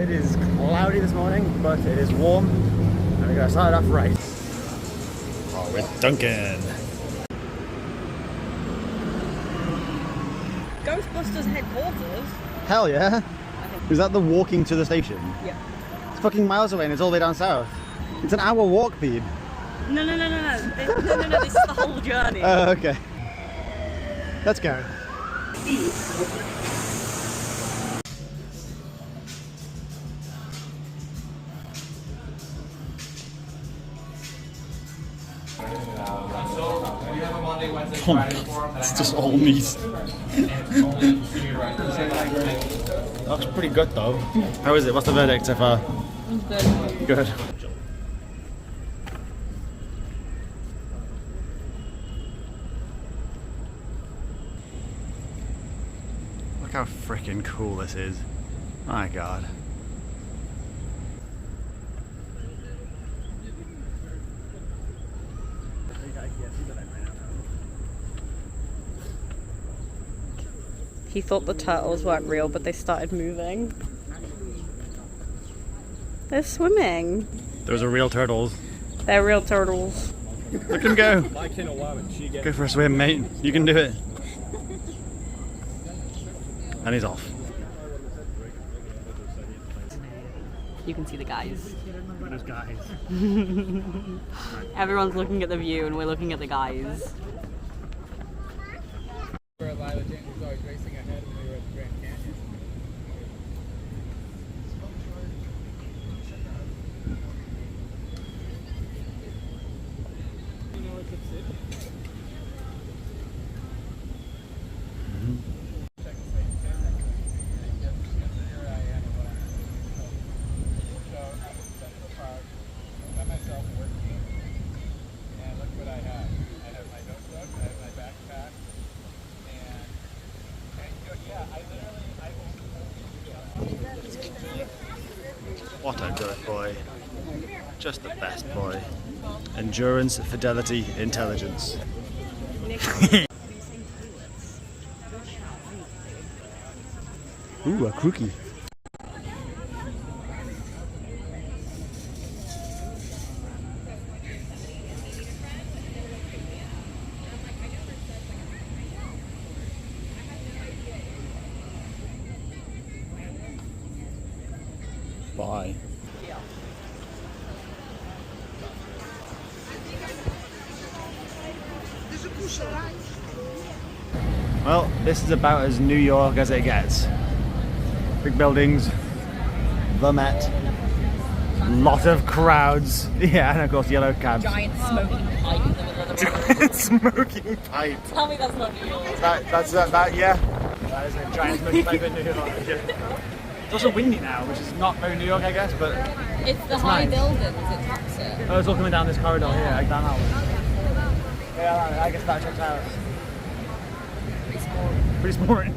It is cloudy this morning, but it is warm, and we're gonna start it off right. Oh, with Duncan. Ghostbusters headquarters? Hell yeah! Is that the walking to the station? Yeah. It's fucking miles away and it's all the way down south. It's an hour walk, Pete. No. This is the whole journey. Oh, okay. Let's go. It's just all meat. Looks pretty good though. How is it? What's the verdict so far? Good. Good. Look how freaking cool this is. My god. He thought the turtles weren't real, but they started moving. They're swimming. Those are real turtles. They're real turtles. Look him go. Go for a swim, mate. You can do it. And he's off. You can see the guys. Those guys. Everyone's looking at the view and we're looking at the guys. What a good boy. Just the best boy. Endurance, fidelity, intelligence. Ooh, a crookie. Bye. Well, this is about as New York as it gets. Big buildings, the Met, lot of crowds, yeah, and of course yellow cabs. Giant smoking pipe in the middle of the road. Giant smoking pipe. Tell me that's not New York. Yeah. That is a giant smoking pipe in New York. Yeah. It's also windy now, which is not very New York, I guess, but It's the high buildings, it taps it. oh, it's all coming down this corridor here, like down that one. Yeah, I guess that checks out. Pretty small. Pretty smart.